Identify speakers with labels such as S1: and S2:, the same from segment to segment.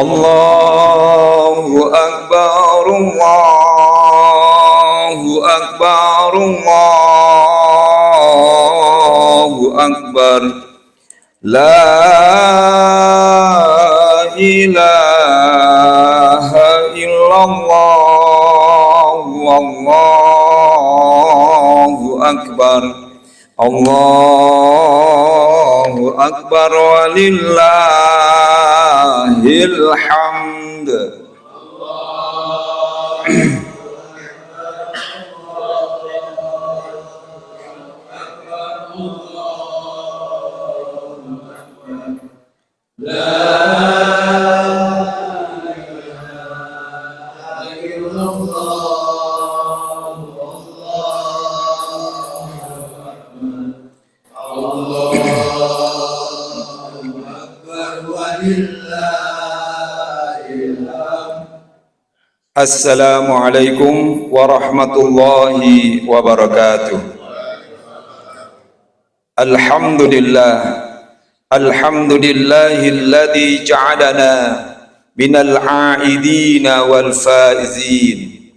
S1: Allahu Akbar, Allahu Akbar, Allahu Akbar. La ilaha illallah, Allahu Akbar. Allahu Akbar walillahil hamd. Assalamualaikum warahmatullahi wabarakatuh. Alhamdulillah, alhamdulillahilladzi ja'alana minal a'idina wal faizin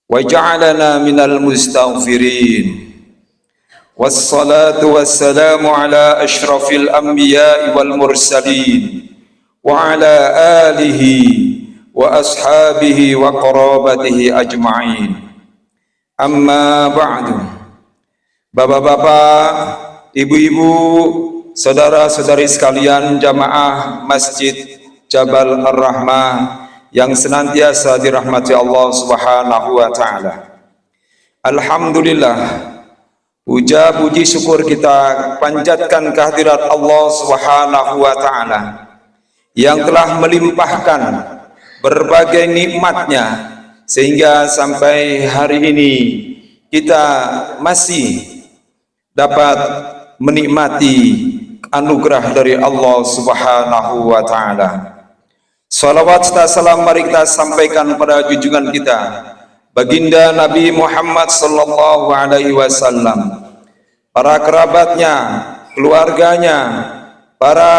S1: wa ja'alana minal mustaghfirin. Wassalatu wassalamu ala asyrafil anbiya'i wal mursalin wa ala alihi wa ashabihi wa qarabatihi ajma'in. Amma ba'du. Bapak-bapak, ibu-ibu, saudara-saudari sekalian jamaah Masjid Jabal Ar-Rahmah yang senantiasa dirahmati Allah Subhanahu wa taala. Alhamdulillah, puja puji syukur kita panjatkan kehadirat Allah Subhanahu wa taala yang telah melimpahkan berbagai nikmatnya sehingga sampai hari ini kita masih dapat menikmati anugerah dari Allah Subhanahu wa taala. Salawat serta salam mari kita sampaikan pada junjungan kita baginda Nabi Muhammad sallallahu alaihi wasallam, para kerabatnya, keluarganya, para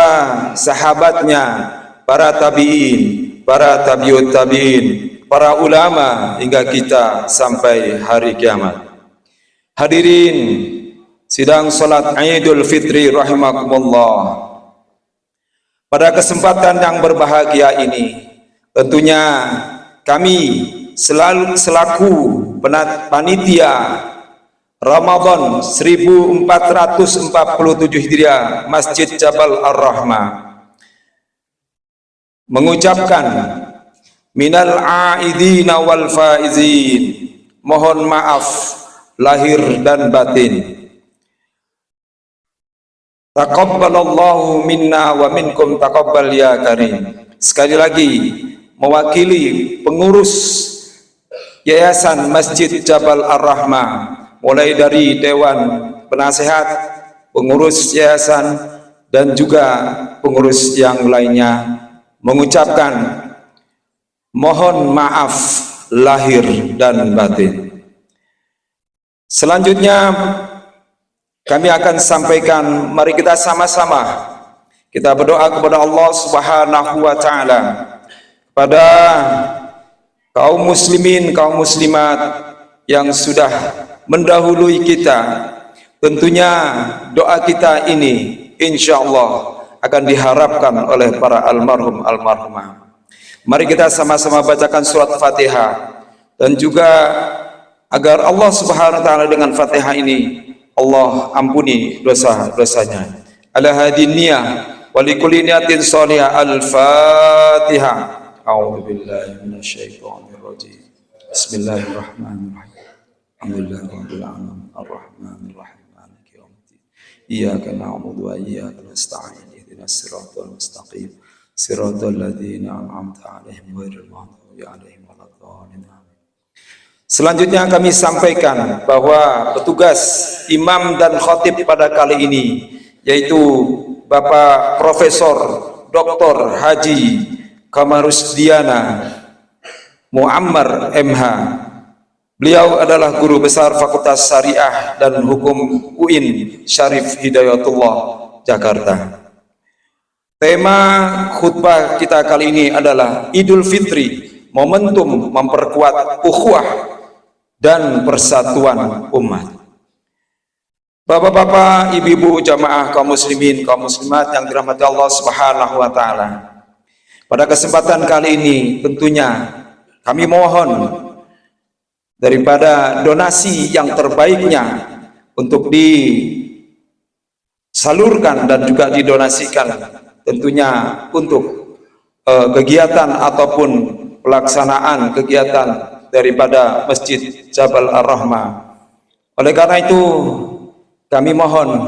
S1: sahabatnya, para tabi'in, para tabi'ut tabi'in, para ulama hingga kita sampai hari kiamat. Hadirin sidang salat Idul Fitri rahimakumullah. Pada kesempatan yang berbahagia ini, tentunya kami selaku panitia Ramadan 1447 Hijriah Masjid Jabal Ar-Rahmah mengucapkan minal aidina wal faizin, mohon maaf lahir dan batin. Taqabbalallahu minna wa minkum taqabbal ya karim. Sekali lagi mewakili pengurus Yayasan Masjid Jabal Ar-Rahmah, mulai dari Dewan Penasehat, pengurus yayasan dan juga pengurus yang lainnya, mengucapkan mohon maaf lahir dan batin. Selanjutnya kami akan sampaikan, mari kita sama-sama kita berdoa kepada Allah Subhanahu wa taala, kepada kaum muslimin, kaum muslimat yang sudah mendahului kita. Tentunya doa kita ini insyaallah akan diharapkan oleh para almarhum almarhumah. Mari kita sama-sama bacakan surat Fatihah, dan juga agar Allah Subhanahu wa taala dengan Fatihah ini Allah ampuni dosa-dosanya. Ala hadin niyah wa likulli niyatin shalihah. Al-Fatihah. A'udzu billahi minasyaitonir rajim. Bismillahirrahmanirrahim. Alhamdulillahirabbil alamin arrahmanir rahim maliki yaumiddin. Iyyaka na'budu wa iyyaka nasta'in. Siratal mustaqim siratal ladzina an'amta 'alaihim ghairil maghdubi 'alaihim waladdallin. Selanjutnya kami sampaikan bahwa petugas imam dan khatib pada kali ini yaitu Bapak Profesor Dr. Haji Kamarusdiana Muammar MH. Beliau adalah guru besar Fakultas Syariah dan Hukum UIN Syarif Hidayatullah Jakarta. Tema khutbah kita kali ini adalah Idul Fitri, momentum memperkuat ukhuwah dan persatuan umat. Bapak-bapak, ibu-ibu, jamaah kaum muslimin, kaum muslimat yang dirahmati Allah Subhanahu wa taala. Pada kesempatan kali ini tentunya kami mohon daripada donasi yang terbaiknya untuk disalurkan dan juga didonasikan tentunya untuk kegiatan ataupun pelaksanaan kegiatan daripada Masjid Jabal Ar-Rahmah. Oleh karena itu kami mohon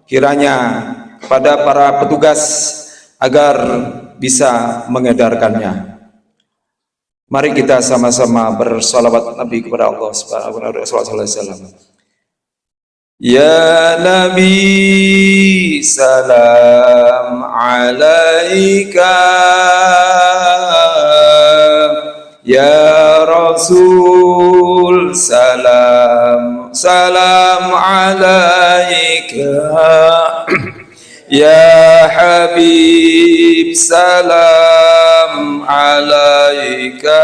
S1: kiranya kepada para petugas agar bisa mengedarkannya. Mari kita sama-sama bersalawat Nabi kepada Allah Subhanahu wa taala. Ya Nabi salam alaika, ya Rasul salam alaika, ya Habib salam alaika,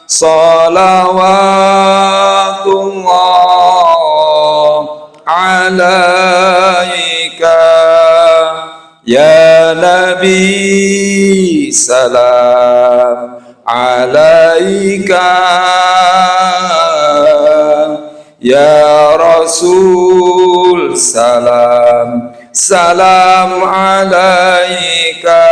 S1: salawatullah alaika, ya Nabi salam alaika, ya Rasul salam alaika,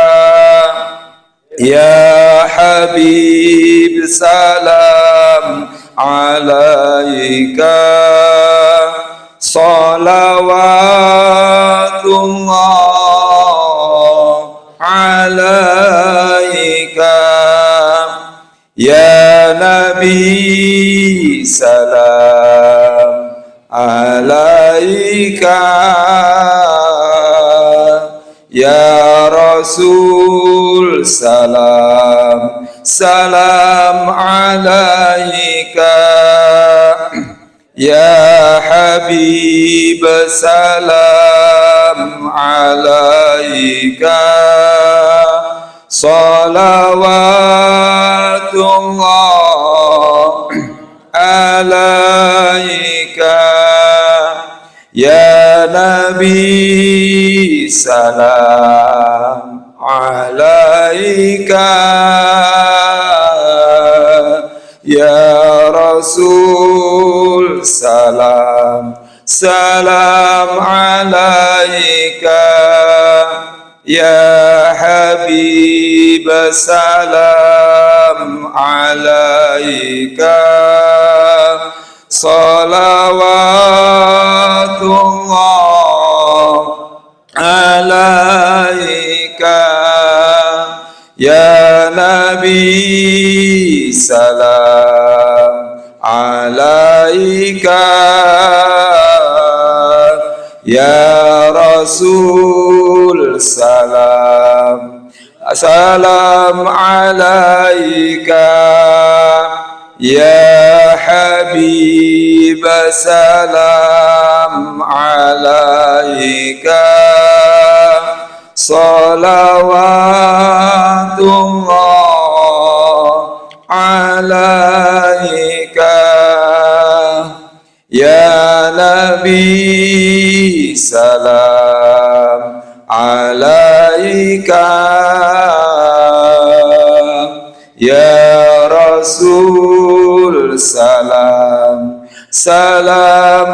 S1: ya Habib salam alaika, salawatullah alaika, ya Nabi salam alaika, ya Rasul salam alaika, ya Habib salam alaika, salawatullah alaika, ya Nabi salam alaika, ya Rasul salam alaika, ya Habib salam alaika, salawatullah alaika, ya Nabi salam alaika, ya Rasul salam alaika, ya Habib salam alaika, salawatullah alaika, ya Nabi salam alaika, ya Rasul salam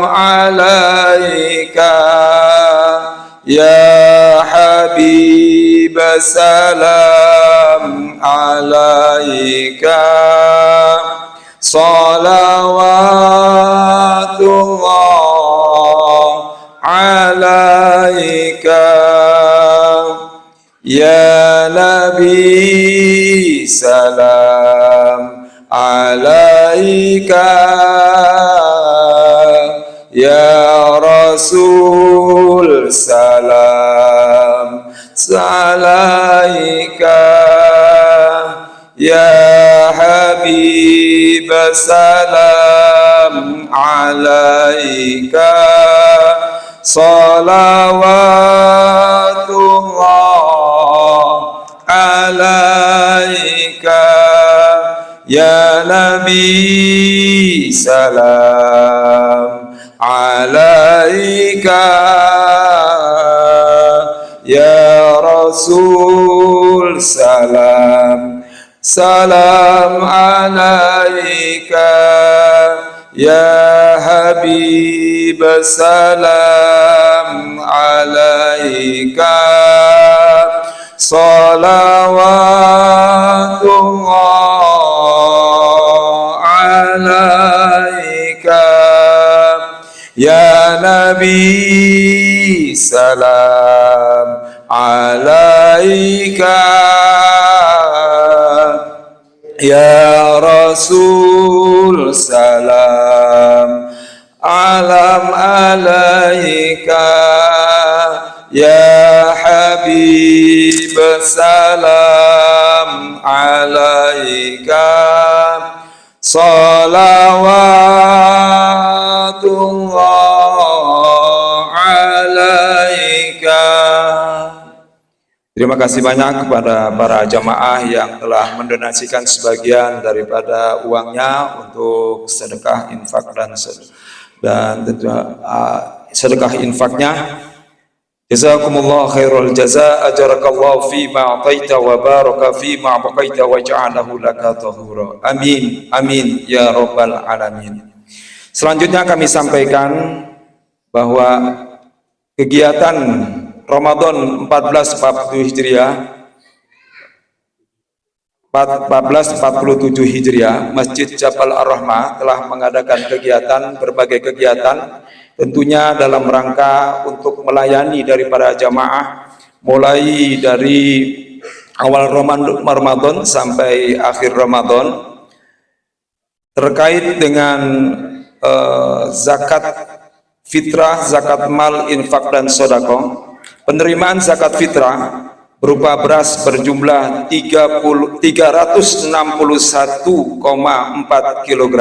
S1: alaika, ya Habib salam alaika, salawatullah alaika, ya Nabi salam alaika, ya Rasul salam alaika, ya Habib salam alaika, salawatullah Nabi salam alaika, ya Rasul salam, salam alaika, ya Habib salam alaika, salawatullah alaika, ya Nabi salam alaika, ya Rasul salam alam alaika, ya Habib salam alaika, salawatullah alaika. Terima kasih banyak kepada para jamaah yang telah mendonasikan sebagian daripada uangnya untuk sedekah infak dan tentu sedekah infaknya. Jazakumullah khairul jaza, ajarakallahu fi ma ataita wa baraka fi ma baqaita wa ja'alahu laka tahura. Amin amin ya rabbal alamin. Selanjutnya kami sampaikan bahwa kegiatan Ramadan 1447 Hijriah 1447 Hijriah, Masjid Jabal Ar-Rahmah telah mengadakan berbagai kegiatan, tentunya dalam rangka untuk melayani daripada jamaah mulai dari awal Ramadan sampai akhir Ramadan terkait dengan zakat fitrah, zakat mal, infak dan sedekah. Penerimaan zakat fitrah berupa beras berjumlah 361,4 kg.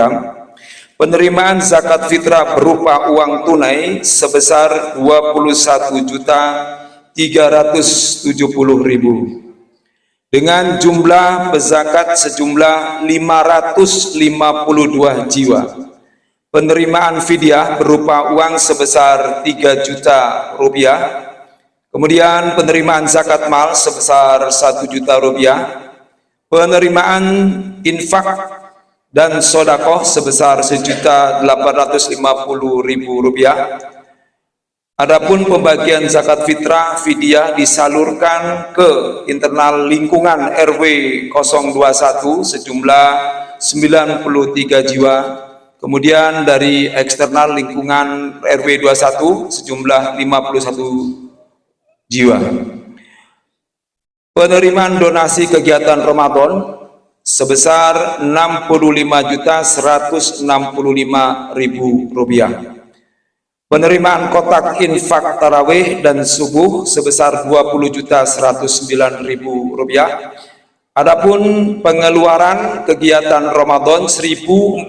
S1: Penerimaan zakat fitrah berupa uang tunai sebesar 21.370.000 dengan jumlah pezakat sejumlah 552 jiwa. Penerimaan fidyah berupa uang sebesar 3 juta rupiah. Kemudian penerimaan zakat mal sebesar 1 juta rupiah. Penerimaan infak dan sodakoh sebesar 1.850.000 rupiah. Adapun pembagian zakat fitrah fidyah disalurkan ke internal lingkungan RW 021 sejumlah 93 jiwa. Kemudian dari eksternal lingkungan RW 21 sejumlah 51 jiwa. Penerimaan donasi kegiatan Ramadan sebesar 65.165.000 rupiah. Penerimaan kotak infak tarawih dan subuh sebesar 20.109.000 rupiah. Adapun pengeluaran kegiatan Ramadan 1447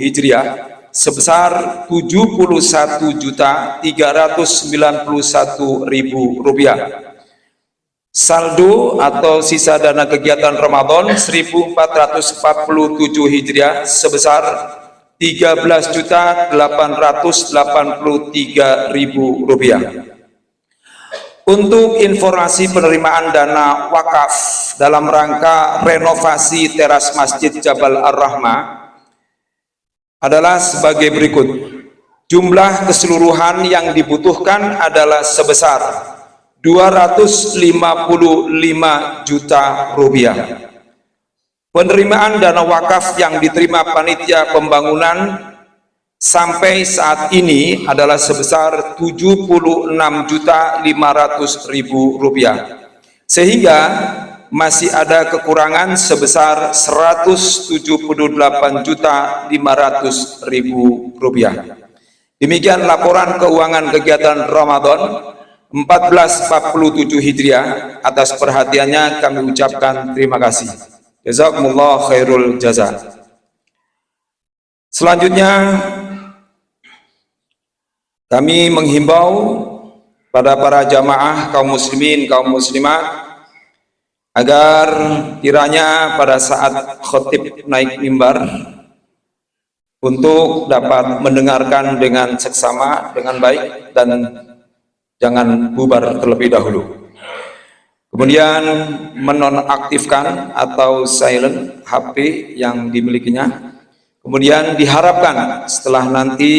S1: Hijriah sebesar 71.391.000 rupiah. Saldo atau sisa dana kegiatan Ramadan 1447 Hijriah sebesar 13.883.000 rupiah. Untuk informasi penerimaan dana wakaf dalam rangka renovasi teras Masjid Jabal Ar-Rahmah adalah sebagai berikut. Jumlah keseluruhan yang dibutuhkan adalah sebesar 255 juta rupiah. Penerimaan dana wakaf yang diterima panitia pembangunan sampai saat ini adalah sebesar 76.500.000 rupiah, sehingga masih ada kekurangan sebesar 178.500.000 rupiah. Demikian laporan keuangan kegiatan Ramadan 1447 Hijriah. Atas perhatiannya kami ucapkan terima kasih. Jazakumullah khairul jaza. Selanjutnya kami menghimbau pada para jamaah kaum muslimin, kaum muslimat agar kiranya pada saat khotib naik mimbar untuk dapat mendengarkan dengan seksama, dengan baik, dan jangan bubar terlebih dahulu. Kemudian menonaktifkan atau silent HP yang dimilikinya. Kemudian diharapkan setelah nanti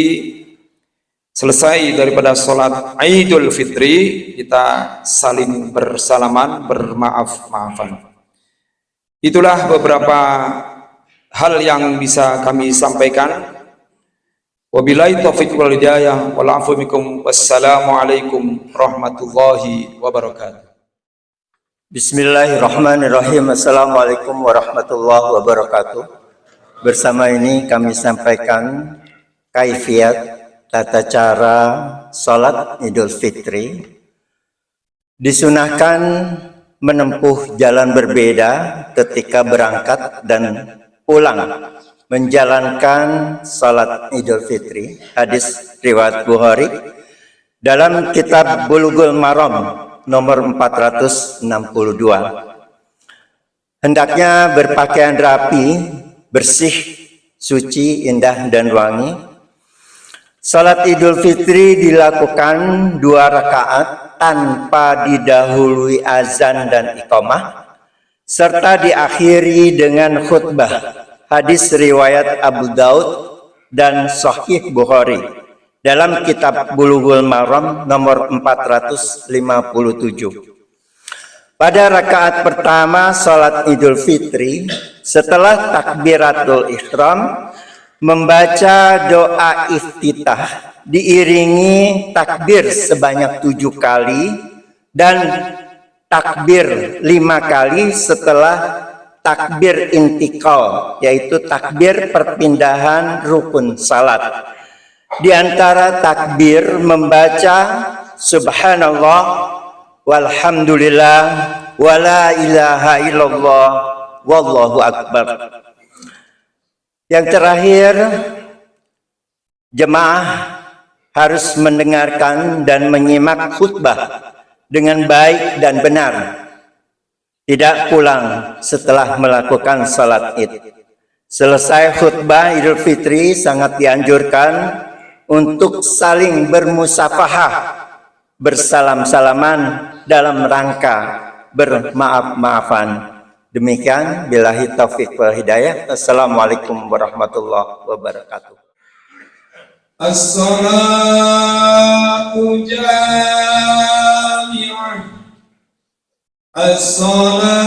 S1: selesai daripada sholat Idul Fitri, kita saling bersalaman, bermaaf-maafan. Itulah beberapa hal yang bisa kami sampaikan. Wabillahi taufiq wal hidayah wal afu minkum. Wassalamualaikum warahmatullahi wabarakatuh.
S2: Bismillahirrahmanirrahim. Assalamualaikum warahmatullahi wabarakatuh. Bersama ini kami sampaikan kaifiat tata cara salat Idul Fitri. Disunahkan menempuh jalan berbeda ketika berangkat dan pulang menjalankan salat Idul Fitri. Hadis riwayat Bukhari dalam kitab Bulughul Maram nomor 462. Hendaknya berpakaian rapi, bersih, suci, indah dan wangi. Salat Idul Fitri dilakukan 2 rakaat tanpa didahului azan dan iqamah, serta diakhiri dengan khutbah. Hadis riwayat Abu Daud dan Sahih Bukhari dalam kitab Bulughul Maram nomor 457. Pada rakaat pertama salat Idul Fitri, setelah takbiratul ihram, membaca doa iftitah diiringi takbir sebanyak 7 kali dan takbir 5 kali setelah takbir intikal, yaitu takbir perpindahan rukun salat. Di antara takbir membaca subhanallah walhamdulillah wala ilaha illallah wallahu akbar. Yang terakhir, jemaah harus mendengarkan dan menyimak khutbah dengan baik dan benar, tidak pulang setelah melakukan salat Id. Selesai khutbah Idul Fitri sangat dianjurkan untuk saling bermusafahah, bersalam-salaman dalam rangka bermaaf-maafan. Demikian, billahi taufiq wal hidayah. Assalamualaikum warahmatullahi wabarakatuh.
S3: As-salatu jami'ah. As-salatu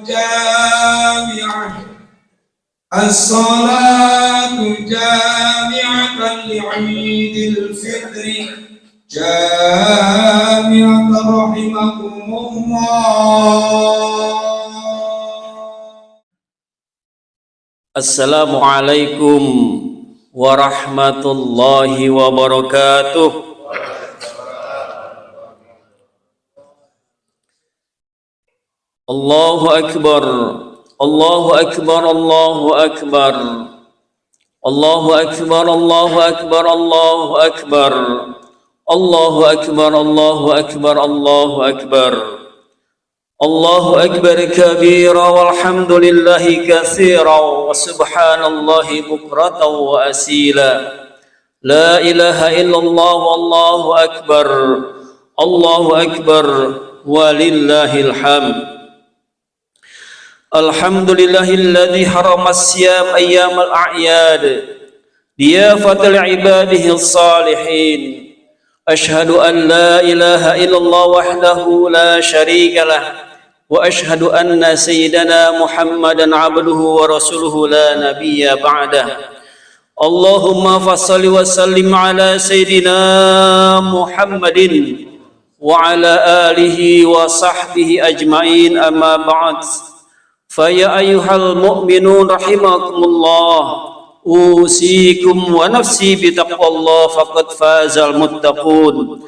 S3: jami'ah. As-salatu jami'atan li'idil fitri. Jami'atan rahimakumullah.
S4: Assalamualaikum warahmatullahi wabarakatuh. Allahu akbar, Allahu akbar, Allahu akbar, Allahu akbar, Allahu akbar, Allahu akbar, Allahu akbar, Allahu akbar, Allahu akbar, Allahu akbar kabira walhamdulillahi katsira wa subhanallahi bukratan wa asila. La ilaha illallah wallahu akbar, Allahu akbar walillahil hamd. Alhamdulillahilladzi harama as-siyam ayyamal a'yad diyafatal ibadihi as-salihin. Ashhadu an la ilaha illallah wahdahu la syarika lah wa ashhadu anna sayyidana Muhammadan abduhu wa rasuluhu la nabiyya ba'dah. Allahumma fassalli wa sallim ala sayyidina Muhammadin wa ala alihi wa sahbihi ajma'in, amma ba'd. Faya ayyuhal mu'minun rahimakumullah, usikum wa nafsi bitaqwallah faqad fazal muttaqun.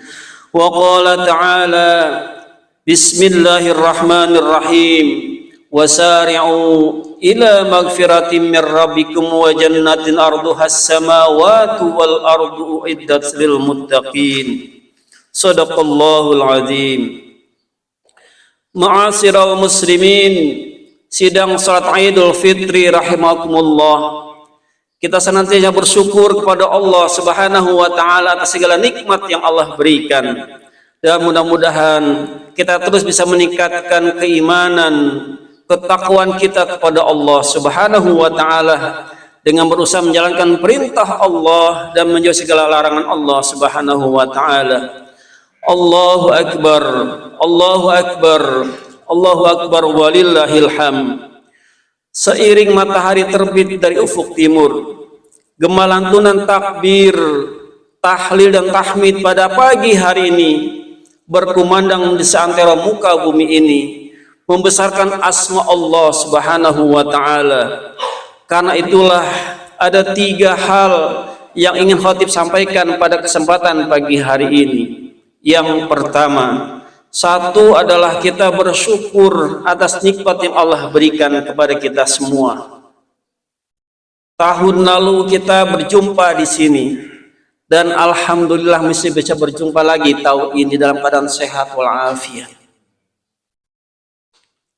S4: Wa qala ta'ala bismillahirrahmanirrahim wasari'u ila magfiratin min rabbikum wa jannatin arduhas samawati wal ardu uiddat lil muttaqin. Shadaqallahul azim. Ma'asyiral muslimin, sidang salat Idul Fitri rahimakumullah. Kita senantiasa bersyukur kepada Allah Subhanahu wa taala atas segala nikmat yang Allah berikan. Dan mudah-mudahan kita terus bisa meningkatkan keimanan, ketakwaan kita kepada Allah Subhanahu wa taala dengan berusaha menjalankan perintah Allah dan menjauhi segala larangan Allah Subhanahu wa taala. Allahu akbar, Allahu akbar, Allahu akbar walillahil hamd. Seiring matahari terbit dari ufuk timur, gema lantunan takbir, tahlil dan tahmid pada pagi hari ini berkumandang di seantero muka bumi ini, membesarkan asma Allah Subhanahu wa taala. Karena itulah ada 3 hal yang ingin khatib sampaikan pada kesempatan pagi hari ini. Yang pertama, satu adalah kita bersyukur atas nikmat yang Allah berikan kepada kita semua. Tahun lalu kita berjumpa di sini dan alhamdulillah masih bisa berjumpa lagi tahun ini dalam keadaan sehat walafiat.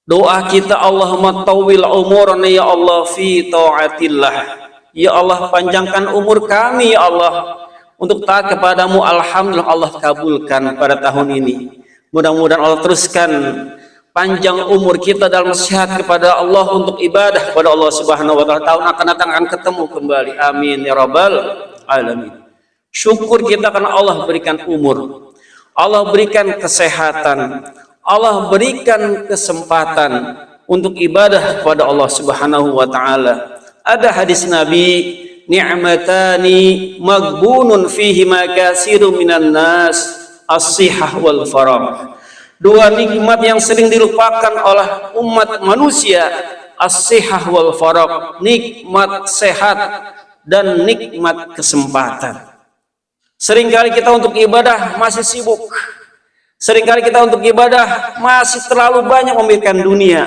S4: Doa kita, Allahumma tawwil umurana ya Allah fi taatillah. Ya Allah, panjangkan umur kami ya Allah untuk taat kepadamu. Alhamdulillah Allah kabulkan pada tahun ini. Mudah-mudahan Allah teruskan panjang umur kita dalam sehat kepada Allah untuk ibadah kepada Allah Subhanahu wa taala. Tahun akan datang akan ketemu kembali. Amin ya rabbal alamin. Syukur kita karena Allah berikan umur, Allah berikan kesehatan, Allah berikan kesempatan untuk ibadah kepada Allah Subhanahu wa taala. Ada hadis Nabi, ni'matani maghbunun fihi ma katsirun minan nas, as-sihah wal faragh. 2 nikmat yang sering dilupakan oleh umat manusia, as-sihah wal faragh, nikmat sehat dan nikmat kesempatan. Seringkali kita untuk ibadah masih sibuk. Seringkali kita untuk ibadah masih terlalu banyak memikirkan dunia.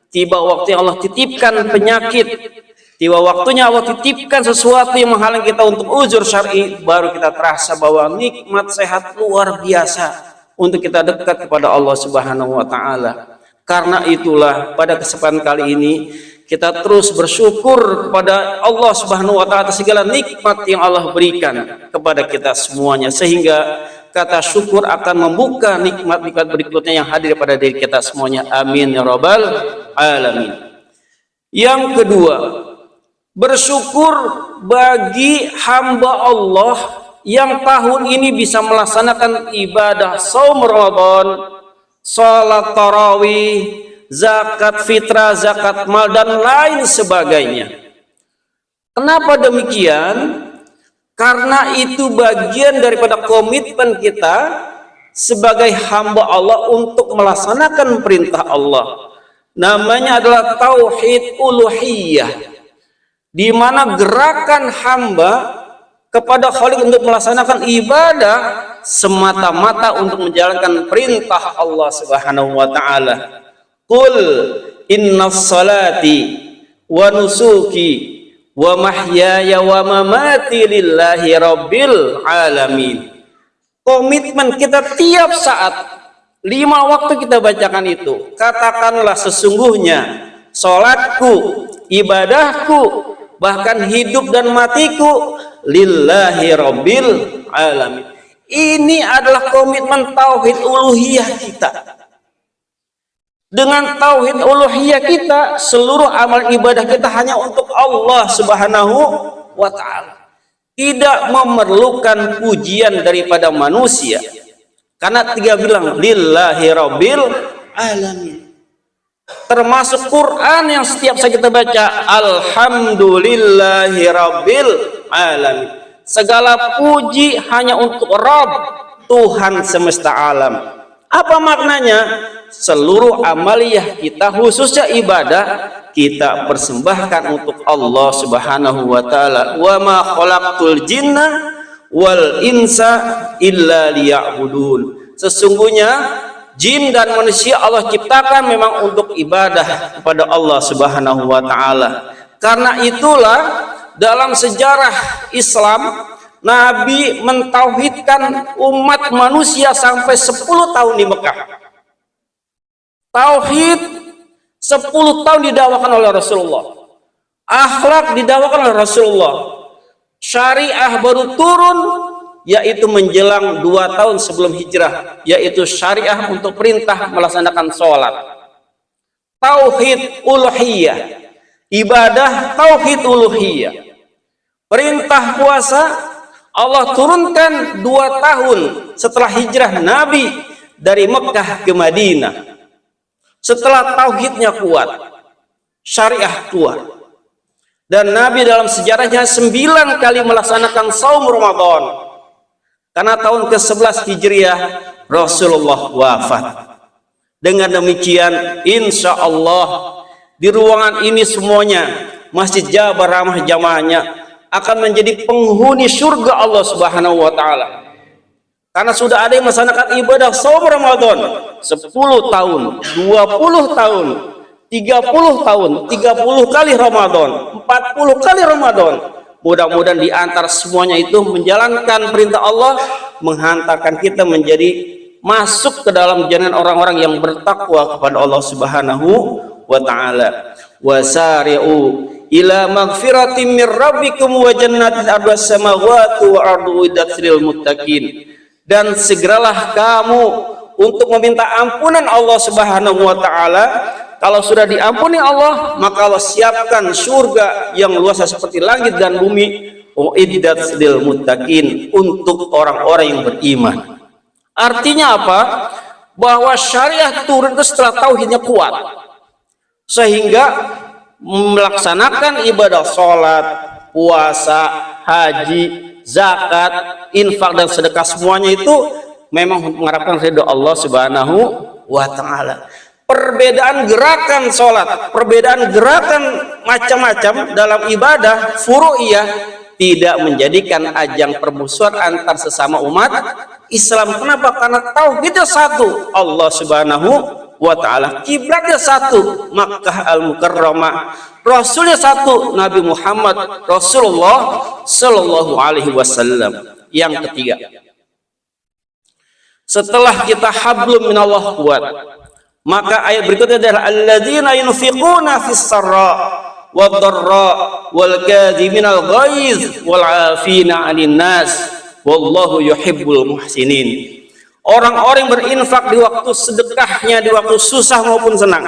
S4: Tiba waktu yang Allah titipkan penyakit, tiba waktunya Allah titipkan sesuatu yang menghalang kita untuk uzur syar'i, baru kita terasa bahwa nikmat sehat luar biasa untuk kita dekat kepada Allah Subhanahu wa taala. Karena itulah pada kesempatan kali ini kita terus bersyukur kepada Allah Subhanahu wa taala atas segala nikmat yang Allah berikan kepada kita semuanya, sehingga kata syukur akan membuka nikmat-nikmat berikutnya yang hadir pada diri kita semuanya. Amin ya rabbal alamin. Yang kedua, bersyukur bagi hamba Allah yang tahun ini bisa melaksanakan ibadah saum Ramadan, salat tarawih, zakat fitrah, zakat mal dan lain sebagainya. Kenapa demikian? Karena itu bagian daripada komitmen kita sebagai hamba Allah untuk melaksanakan perintah Allah. Namanya adalah tauhid uluhiyah, di mana gerakan hamba kepada Khaliq untuk melaksanakan ibadah semata-mata untuk menjalankan perintah Allah Subhanahu wa taala. Qul innas salati wa nusuki wa mahyaya wa mamati lillahi rabbil alamin. Komitmen kita tiap saat, 5 waktu kita bacakan itu. Katakanlah sesungguhnya salatku, ibadahku, bahkan hidup dan matiku lillahi rabbil alamin. Ini adalah komitmen tauhid uluhiyah kita. Dengan tauhid uluhiyah kita, seluruh amal ibadah kita hanya untuk Allah Subhanahu wa taala. Tidak memerlukan pujian daripada manusia. Karena tiga bilang lillahi rabbil alamin. Termasuk Quran yang setiap saat kita baca, alhamdulillahi rabbil alamin. Segala puji hanya untuk Rabb, Tuhan semesta alam. Apa maknanya? Seluruh amaliyah kita, khususnya ibadah, kita persembahkan untuk Allah Subhanahu wa taala. Wa ma khalaqtul jinna wal insa illa liya'budun. Sesungguhnya jin dan manusia Allah ciptakan memang untuk ibadah kepada Allah Subhanahu wa taala. Karena itulah dalam sejarah Islam Nabi mentauhidkan umat manusia sampai 10 tahun di Mekah. Tauhid 10 tahun didakwakan oleh Rasulullah. Akhlak didakwakan oleh Rasulullah. Syariah baru turun yaitu menjelang 2 tahun sebelum hijrah, yaitu syariah untuk perintah melaksanakan sholat. Tauhid uluhiyah, ibadah tauhid uluhiyah. Perintah puasa Allah turunkan 2 tahun setelah hijrah Nabi dari Mekah ke Madinah. Setelah tauhidnya kuat, syariah keluar. Dan Nabi dalam sejarahnya 9 kali melaksanakan saum Ramadan. Karena tahun ke-11 Hijriah Rasulullah wafat. Dengan demikian insya Allah di ruangan ini semuanya Masjid Jabar Ramah Jamaahnya akan menjadi penghuni surga Allah Subhanahu wa taala. Karena sudah ada yang melaksanakan ibadah saum Ramadan 10 tahun, 20 tahun, 30 tahun, 30 kali Ramadan, 40 kali Ramadan. Mudah-mudahan di antara semuanya itu menjalankan perintah Allah, menghantarkan kita menjadi masuk ke dalam jalan orang-orang yang bertakwa kepada Allah Subhanahu wa taala. Wasari'u ila magfiratin mir rabbikum wa jannatin ardhas samawati wa ardu uiddat lil muttaqin. Dan segeralah kamu untuk meminta ampunan Allah Subhanahu wa taala. Kalau sudah diampuni Allah, maka Allah siapkan surga yang luas seperti langit dan bumi, uiddat lil muttaqin, untuk orang-orang yang beriman. Artinya apa? Bahwa syariah turun itu setelah tauhidnya kuat, sehingga melaksanakan ibadah sholat, puasa, haji, zakat, infak dan sedekah semuanya itu memang mengharapkan ridho Allah Subhanahu wa taala. Perbedaan gerakan sholat, perbedaan gerakan macam-macam dalam ibadah furu'iyah tidak menjadikan ajang permusuhan antar sesama umat Islam. Kenapa? Karena tauhidnya satu, Allah Subhanahu wa taala. Kiblatnya satu, Makkah Al-Mukarramah. Rasulnya satu, Nabi Muhammad Rasulullah sallallahu alaihi wasallam. Yang ketiga, setelah kita hablum minallah kuat, maka ayat berikutnya adalah alladzina yunfiquna fis sarra wad dharra wal kadhiminal ghaiz wal 'afina 'anil nas wallahu yuhibbul muhsinin. Orang-orang yang berinfak di waktu sedekahnya, di waktu susah maupun senang.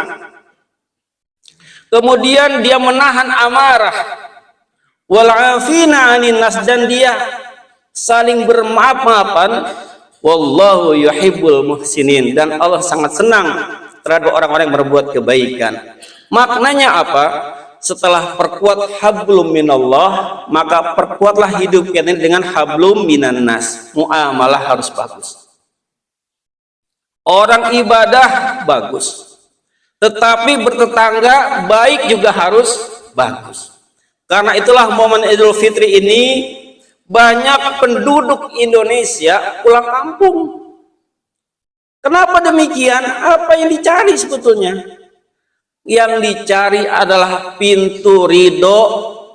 S4: Kemudian dia menahan amarah, wal 'afina 'anil nas, dan dia saling bermaaf-maafan. Wallahu yuhibbul muhsinin, dan Allah sangat senang terhadap orang-orang yang berbuat kebaikan. Maknanya apa? Setelah perkuat hablum minallah, maka perkuatlah hidup kita dengan hablum minan nas. Muamalah harus bagus. Orang ibadah bagus, tetapi bertetangga baik juga harus bagus. Karena itulah momen Idul Fitri ini banyak penduduk Indonesia pulang kampung. Kenapa demikian? Apa yang dicari sebetulnya? Yang dicari adalah pintu ridho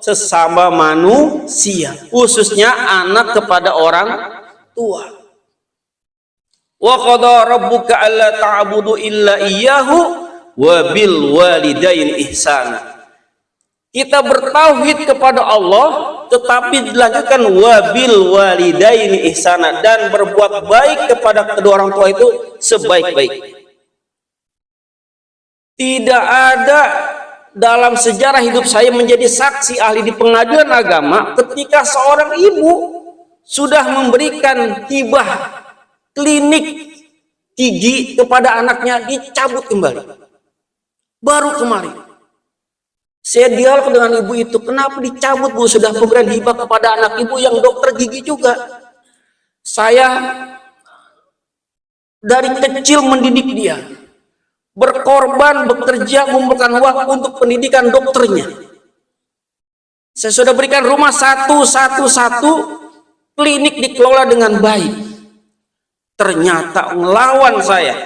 S4: sesama manusia, khususnya anak kepada orang tua. Wa qada rabbuka alla ta'budu illa iyyahu wa bil walidaini ihsana. Kita bertauhid kepada Allah, tetapi dilanjutkan wabil walidaini ihsana, dan berbuat baik kepada kedua orang tua itu sebaik-baik. Tidak ada dalam sejarah hidup saya menjadi saksi ahli di pengadilan agama ketika seorang ibu sudah memberikan hibah klinik gigi kepada anaknya dicabut kembali. Baru kemarin saya dialog dengan ibu itu, kenapa dicabut Bu? Sudah pemberian hibah kepada anak ibu yang dokter gigi juga. Saya dari kecil mendidik dia, berkorban, bekerja, mengumpulkan uang untuk pendidikan dokternya. Saya sudah berikan rumah satu, klinik dikelola dengan baik. Ternyata melawan saya.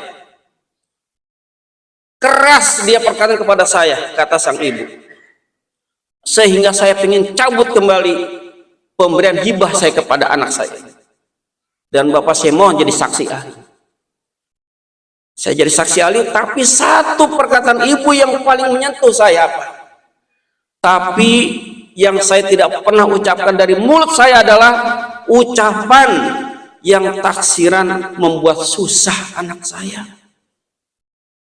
S4: Keras dia perkataan kepada saya, kata sang ibu. Sehingga saya ingin cabut kembali pemberian hibah saya kepada anak saya. Dan Bapak saya mohon jadi saksi ahli. Saya jadi saksi ahli, tapi satu perkataan ibu yang paling menyentuh saya apa? Tapi yang saya tidak pernah ucapkan dari mulut saya adalah ucapan yang taksiran membuat susah anak saya.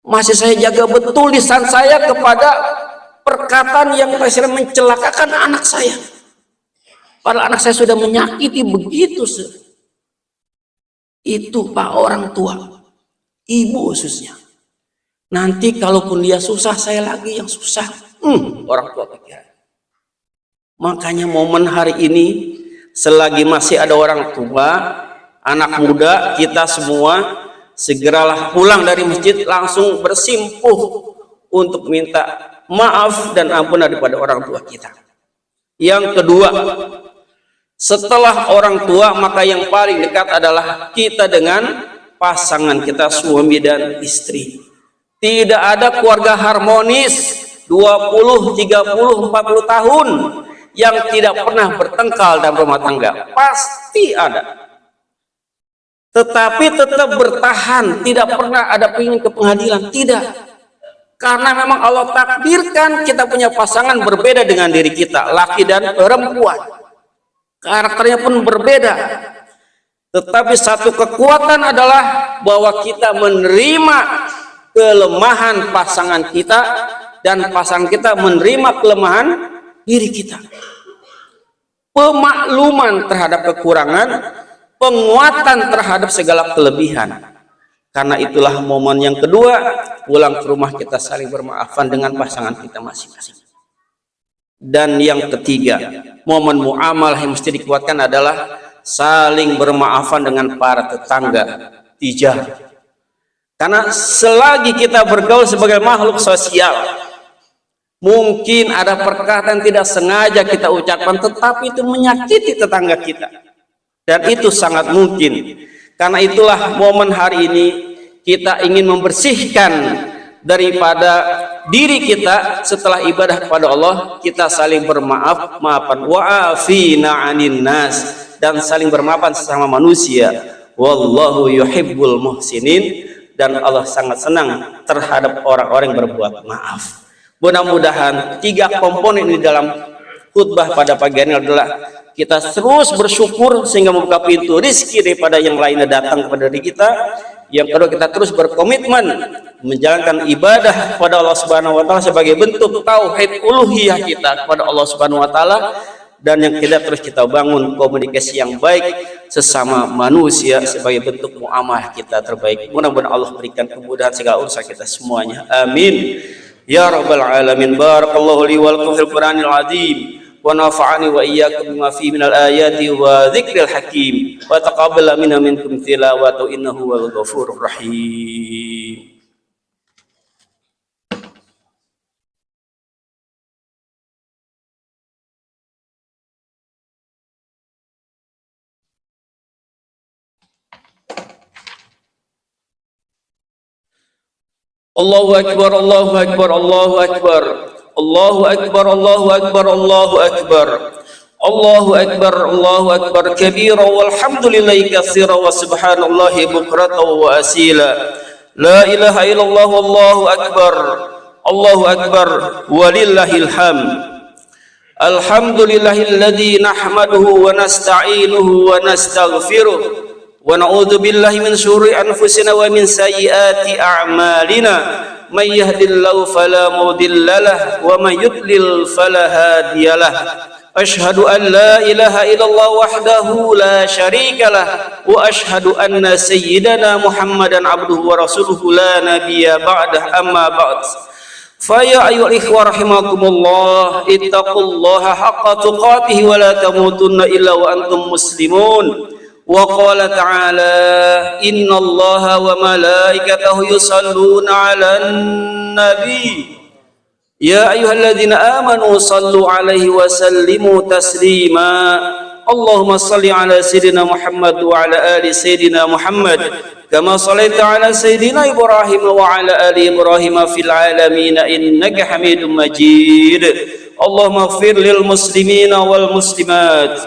S4: Masih saya jaga betul lisan saya kepada perkataan yang taksiran mencelakakan anak saya. Padahal anak saya sudah menyakiti begitu. Itu Pak orang tua. Ibu khususnya. Nanti kalaupun dia susah, saya lagi yang susah. Orang tua pikiran. Makanya momen hari ini, selagi masih ada orang tua, anak muda, kita semua, segeralah pulang dari masjid, langsung bersimpuh untuk minta maaf dan ampun daripada orang tua kita. Yang kedua, setelah orang tua, maka yang paling dekat adalah kita dengan pasangan kita, suami dan istri. Tidak ada keluarga harmonis 20, 30, 40 tahun yang tidak pernah bertengkar dalam rumah tangga. Pasti ada. Tetapi tetap bertahan, tidak pernah ada ingin ke pengadilan, tidak. Karena memang Allah takdirkan kita punya pasangan berbeda dengan diri kita, laki dan perempuan. Karakternya pun berbeda. Tetapi satu kekuatan adalah bahwa kita menerima kelemahan pasangan kita dan pasangan kita menerima kelemahan diri kita. Pemakluman terhadap kekurangan, penguatan terhadap segala kelebihan. Karena itulah momen yang kedua, pulang ke rumah kita saling bermaafan dengan pasangan kita masing-masing. Dan yang ketiga, momen muamalah yang mesti dikuatkan adalah saling bermaafan dengan para tetangga, tijar. Karena selagi kita bergaul sebagai makhluk sosial, mungkin ada perkataan tidak sengaja kita ucapkan, tetapi itu menyakiti tetangga kita. Dan itu sangat mungkin. Karena itulah momen hari ini kita ingin membersihkan daripada diri kita setelah ibadah kepada Allah, kita saling bermaaf-maafan. Wa'afina 'anin nas, dan saling bermaafan sesama manusia. Wallahu yuhibbul muhsinin, dan Allah sangat senang terhadap orang-orang yang berbuat maaf. Mudah-mudahan tiga komponen ini dalam khutbah pada pagi ini adalah kita terus bersyukur sehingga membuka pintu rizki daripada yang lainnya datang kepada diri kita. Yang kedua, kita terus berkomitmen menjalankan ibadah kepada Allah Subhanahu wa taala sebagai bentuk tauhid uluhiyah kita kepada Allah Subhanahu wa taala. Dan yang ketiga, terus kita bangun komunikasi yang baik sesama manusia sebagai bentuk muamalah kita terbaik. Mudah-mudahan Allah berikan kemudahan segala urusan kita semuanya. Amin ya rabbal alamin. Barakallahu li wa lakum fil Qur'anil azim, wa nafa'ani wa iyyakum bima fihi minal ayati wa dzikril hakim, wa taqabbal minna minkum tilawatu innahu wal ghafurur rahim. Allahu akbar, Allahu akbar, Allahu akbar, Allahu akbar, Allahu akbar, Allahu akbar, Allahu akbar, Allahu akbar kabira walhamdulillahi katsira wa subhanallahi bukratan wa asila. La ilaha illallah wallahu akbar, Allahu akbar walillahil hamd. Alhamdulillahilladzi nahmaduhu wa nasta'inuhu wa nastaghfiruh. ونعوذ بالله من شرور أنفسنا ومن سيئات أعمالنا من يهد الله فلا مضل له ومن يضلل فلا هادي له أشهد أن لا إله إلا الله وحده لا شريك له وأشهد أن سيدنا محمدا عبده ورسوله لا نبي بعده أما بعد فيا أيها الإخوة رحمكم الله اتقوا الله حق تقاته ولا تموتن إلا وأنتم مسلمون. وقال تعالى إن الله وملائكته يصلون على النبي يا أيها الذين آمنوا صلوا عليه وسلموا تسليما اللهم صل على سيدنا محمد وعلى آل سيدنا محمد كما صليت على سيدنا إبراهيم وعلى آل إبراهيم في العالمين إنك حميد مجيد اللهم اغفر للمسلمين والمسلمات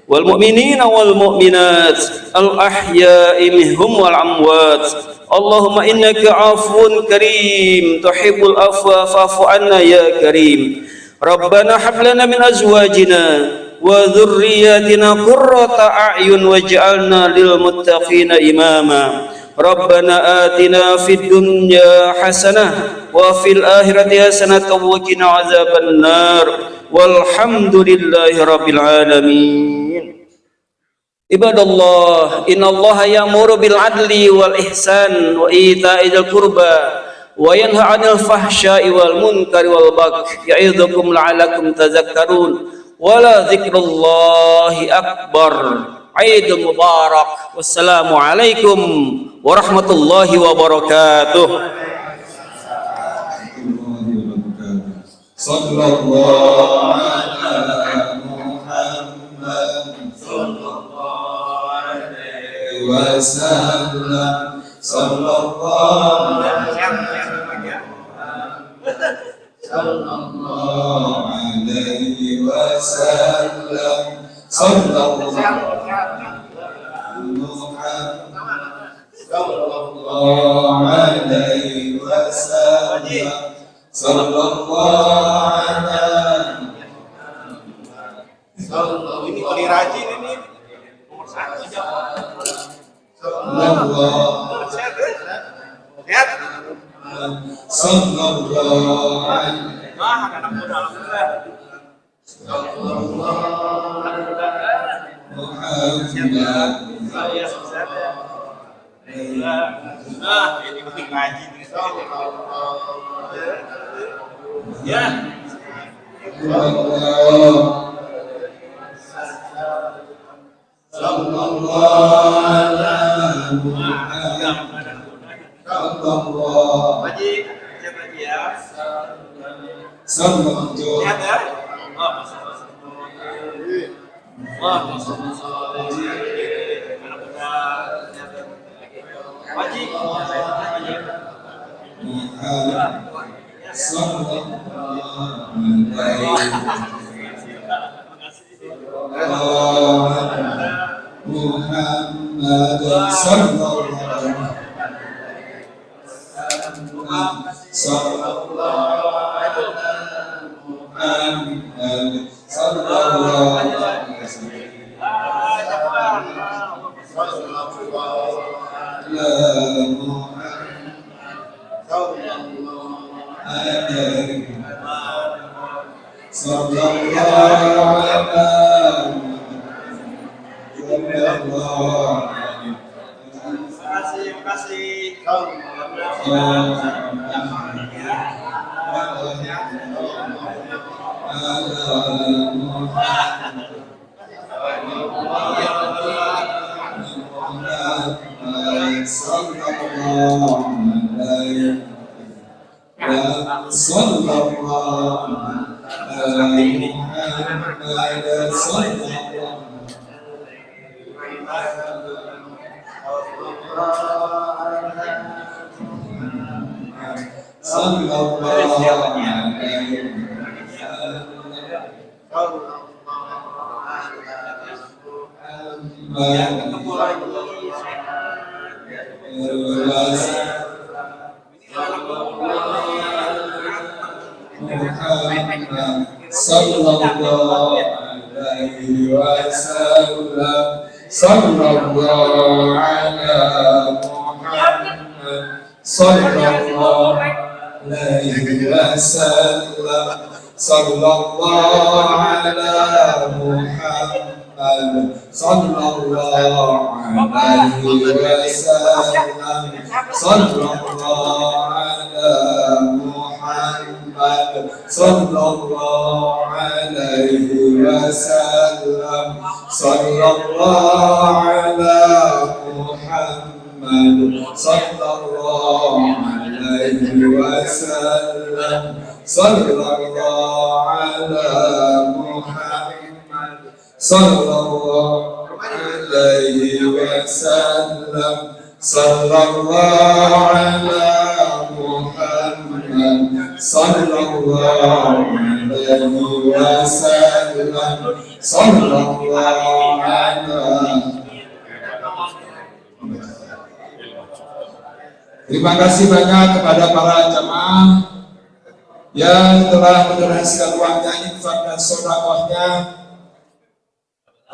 S4: والمؤمنين والمؤمنات الأحياء منهم والأموات اللهم إنك عفو كريم تحب العفو فاعف عنا يا كريم. ربنا هب لنا من أزواجنا وذرياتنا قرة أعين واجعلنا للمتقين إماما. ربنا آتنا في الدنيا حسنة وفي الآخرة حسنة وقنا عذاب النار والحمد لله رب العالمين. Ibadallah, innallaha ya'muru bil adli wal ihsan wa ita'i dzil qurba wa yanha 'anil fahsya'i wal munkari wal baghi ya'idzukum la'allakum tadhakkarun. Wala dzikrullahi akbar. Aidul mubarak. Wassalamu alaikum warahmatullahi wabarakatuh.
S3: Sallallahu ala Muhammad sallallahu alaihi wasallam. Sallallahu alaihi wasallam. Sallallahu alaihi wasallam. Sallallahu alaihi wasallam. Ini oli rajin ini. Sallallahu alaihi
S4: Ini penting rajin. Ya.
S3: Sallallahu alaihi wasallam.
S4: Haji, siapa dia?
S3: Sallallahu
S4: Lihat ya. Wah, Haji.
S3: Muhammad sallallahu Terima kasih banyak kepada para jamaah yang telah mendonasikan uangnya, infak dan sedekahnya.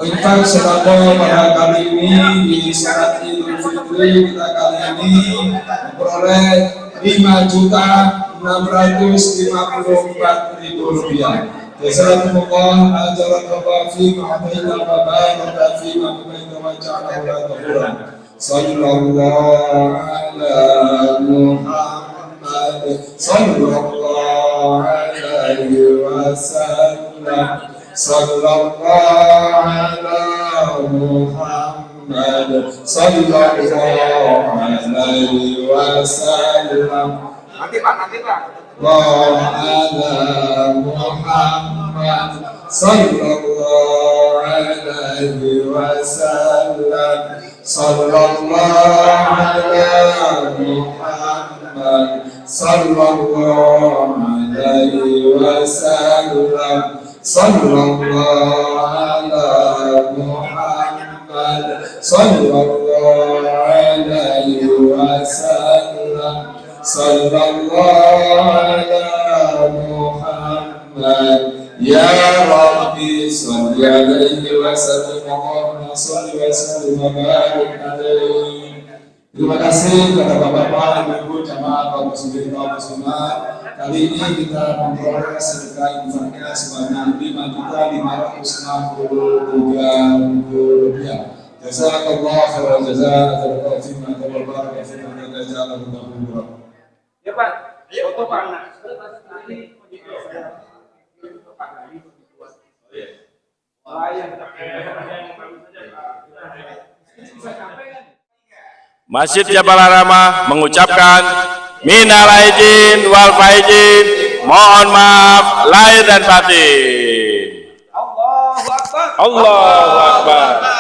S3: Infak sedekah pada kali ini di sholat Idul Fitri kita kali ini memperoleh Rp5.654.000. Jazakumullah ajarakallahu fi ma'ataina wa baraka fi ma'ataina wa ja'alahu ghafura. Sallallahu ala Muhammad sallallahu alaihi wasallam. Sallallahu ala Muhammad sallallahu alaihi wasallam. Nanti Pak. Ala Muhammad sallallahu alaihi wasallam. Sallallahu ala Muhammad sallallahu alaihi wasallam. Sallallahu ala Muhammad sallallahu alaihi wasallam. Sallallahu ala Muhammad. Ya Rabbi salli alaihi wa sallim. Allahumma salli wa sallim wa barik alaihi. Terima kasih kepada Bapak-bapak, Ibu, jamaah kaum muslimin kaum muslimat. Kali ini kita memperoleh sedekah infaknya sebanyak Rp5.553.000. Jazakallah khairan jazaa, jazakallahu fima tabaraka fima jazalahu ghafura. Ya Pak, foto Pak.
S5: Masjid Jabal Rahmah mengucapkan minal aidin wal faizin, mohon maaf lahir dan batin. Allahu Akbar.